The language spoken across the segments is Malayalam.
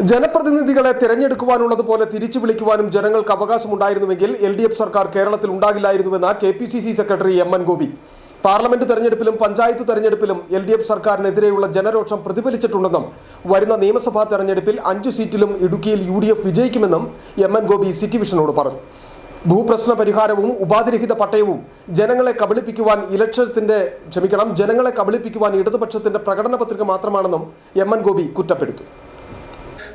ജനപ്രതിനിധികളെ തിരഞ്ഞെടുക്കുവാനുള്ളതുപോലെ തിരിച്ചു വിളിക്കുവാനും ജനങ്ങൾക്ക് അവകാശമുണ്ടായിരുന്നുവെങ്കിൽ LDF സർക്കാർ കേരളത്തിൽ ഉണ്ടാകില്ലായിരുന്നുവെന്ന് KPCC secretary MN Gopi. Parliament തെരഞ്ഞെടുപ്പിലും പഞ്ചായത്ത് തെരഞ്ഞെടുപ്പിലും LDF സർക്കാരിനെതിരെയുള്ള ജനരോഷം പ്രതിഫലിച്ചിട്ടുണ്ടെന്നും വരുന്ന നിയമസഭാ തെരഞ്ഞെടുപ്പിൽ 5 സീറ്റിലും ഇടുക്കിയിൽ UDF വിജയിക്കുമെന്നും MN ഗോപി സിറ്റി വിഷനോട് പറഞ്ഞു. ഭൂപ്രശ്ന പരിഹാരവും ഉപാധിരഹിത പട്ടയവും ജനങ്ങളെ കബളിപ്പിക്കുവാൻ ഇടതുപക്ഷത്തിന്റെ പ്രകടന പത്രിക മാത്രമാണെന്നും MN ഗോപി കുറ്റപ്പെടുത്തി.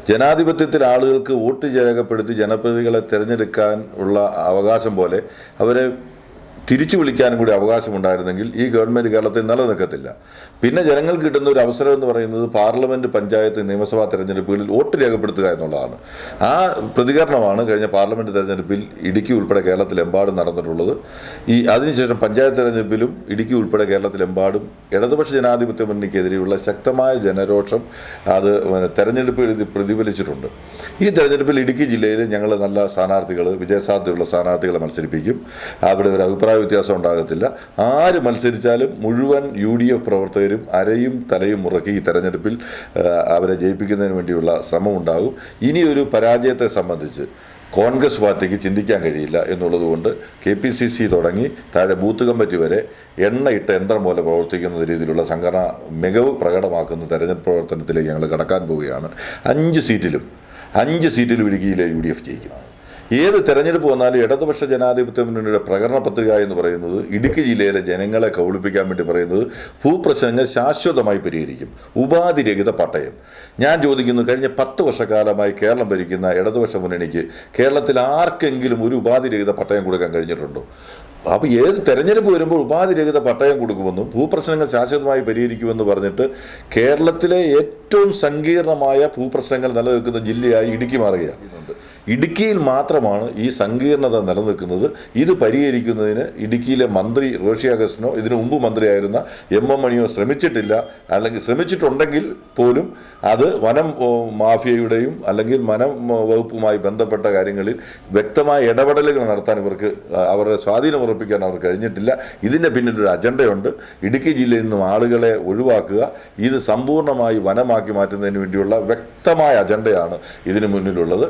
ജനാധിപത്യത്തിൽ ആളുകൾക്ക് വോട്ട് രേഖപ്പെടുത്തി ജനപ്രതിനിധികളെ തിരഞ്ഞെടുക്കാൻ ഉള്ള അവകാശം പോലെ അവരെ തിരിച്ചു വിളിക്കാനും കൂടി അവകാശമുണ്ടായിരുന്നെങ്കിൽ ഈ ഗവൺമെൻറ് കേരളത്തിൽ നിലനിൽക്കത്തില്ല. പിന്നെ ജനങ്ങൾക്ക് കിട്ടുന്ന ഒരു അവസരം എന്ന് പറയുന്നത് പാർലമെൻറ്റ്, പഞ്ചായത്ത്, നിയമസഭാ തെരഞ്ഞെടുപ്പുകളിൽ വോട്ട് രേഖപ്പെടുത്തുക എന്നുള്ളതാണ്. ആ പ്രതികരണമാണ് കഴിഞ്ഞ പാർലമെൻറ്റ് തെരഞ്ഞെടുപ്പിൽ ഇടുക്കി ഉൾപ്പെടെ കേരളത്തിലെമ്പാടും നടന്നിട്ടുള്ളത്. അതിനുശേഷം പഞ്ചായത്ത് തെരഞ്ഞെടുപ്പിലും ഇടുക്കി ഉൾപ്പെടെ കേരളത്തിലെമ്പാടും ഇടതുപക്ഷ ജനാധിപത്യ മുന്നണിക്കെതിരെയുള്ള ശക്തമായ ജനരോഷം അത് തെരഞ്ഞെടുപ്പിൽ പ്രതിഫലിച്ചിട്ടുണ്ട്. ഈ തെരഞ്ഞെടുപ്പിൽ ഇടുക്കി ജില്ലയിൽ ഞങ്ങൾ നല്ല സ്ഥാനാർത്ഥികൾ, വിജയസാധ്യതയുള്ള സ്ഥാനാർത്ഥികളെ മത്സരിപ്പിക്കും. അവിടെ ഒരു അഭിപ്രായ വ്യത്യാസം ഉണ്ടാകത്തില്ല. ആര് മത്സരിച്ചാലും മുഴുവൻ UDF പ്രവർത്തകരും അരയും തലയും മുറക്കി ഈ തെരഞ്ഞെടുപ്പിൽ അവരെ ജയിപ്പിക്കുന്നതിന് വേണ്ടിയുള്ള ശ്രമം ഉണ്ടാകും. ഇനിയൊരു പരാജയത്തെ സംബന്ധിച്ച് കോൺഗ്രസ് പാർട്ടിക്ക് ചിന്തിക്കാൻ കഴിയില്ല എന്നുള്ളതുകൊണ്ട് KPCC തുടങ്ങി താഴെ ബൂത്ത് കമ്മിറ്റി വരെ എണ്ണയിട്ട യന്ത്രം പോലെ പ്രവർത്തിക്കുന്ന രീതിയിലുള്ള സംഘടന മികവ് പ്രകടമാക്കുന്ന തെരഞ്ഞെടുപ്പ് പ്രവർത്തനത്തിലേക്ക് ഞങ്ങൾ കടക്കാൻ പോവുകയാണ്. 5 സീറ്റിലും ഇടുക്കിയിലെ UDF ജയിക്കും. ഏത് തെരഞ്ഞെടുപ്പ് വന്നാലും ഇടതുപക്ഷ ജനാധിപത്യ മുന്നണിയുടെ പ്രകടന പത്രിക എന്ന് പറയുന്നത് ഇടുക്കി ജില്ലയിലെ ജനങ്ങളെ കബളിപ്പിക്കാൻ വേണ്ടി പറയുന്നത് ഭൂപ്രശ്നങ്ങൾ ശാശ്വതമായി പരിഹരിക്കും, ഉപാധിരഹിത പട്ടയം. ഞാൻ ചോദിക്കുന്നു, കഴിഞ്ഞ 10 വർഷക്കാലമായി കേരളം ഭരിക്കുന്ന ഇടതുപക്ഷ മുന്നണിക്ക് കേരളത്തിൽ ആർക്കെങ്കിലും ഒരു ഉപാധിരഹിത പട്ടയം കൊടുക്കാൻ കഴിഞ്ഞിട്ടുണ്ടോ? അപ്പോൾ ഏത് തെരഞ്ഞെടുപ്പ് വരുമ്പോൾ ഉപാധിരഹിത പട്ടയം കൊടുക്കുമെന്നും ഭൂപ്രശ്നങ്ങൾ ശാശ്വതമായി പരിഹരിക്കുമെന്ന് പറഞ്ഞിട്ട് കേരളത്തിലെ ഏറ്റവും സങ്കീർണമായ ഭൂപ്രശ്നങ്ങൾ നിലനിൽക്കുന്ന ജില്ലയായി ഇടുക്കി മാറുകയാണ്. ഇടുക്കിയിൽ മാത്രമാണ് ഈ സങ്കീർണത നിലനിൽക്കുന്നത്. ഇത് പരിഹരിക്കുന്നതിന് ഇടുക്കിയിലെ മന്ത്രി റോഷി അഗസ്റ്റിനോ ഇതിനു മുമ്പ് മന്ത്രിയായിരുന്ന MM മണിയോ ശ്രമിച്ചിട്ടില്ല. അല്ലെങ്കിൽ ശ്രമിച്ചിട്ടുണ്ടെങ്കിൽ പോലും അത് വനം മാഫിയയുടെയും അല്ലെങ്കിൽ വനം വകുപ്പുമായി ബന്ധപ്പെട്ട കാര്യങ്ങളിൽ വ്യക്തമായ ഇടപെടലുകൾ നടത്താൻ ഇവർക്ക് അവരുടെ സ്വാധീനം ഉറപ്പിക്കാൻ അവർക്ക് കഴിഞ്ഞിട്ടില്ല. ഇതിൻ്റെ പിന്നിലൊരു അജണ്ടയുണ്ട്. ഇടുക്കി ജില്ലയിൽ നിന്നും ആളുകളെ ഒഴിവാക്കുക, ഇത് സമ്പൂർണ്ണമായി വനമാക്കി മാറ്റുന്നതിന് വേണ്ടിയുള്ള വ്യക്തമായ അജണ്ടയാണ് ഇതിനു മുന്നിലുള്ളത്.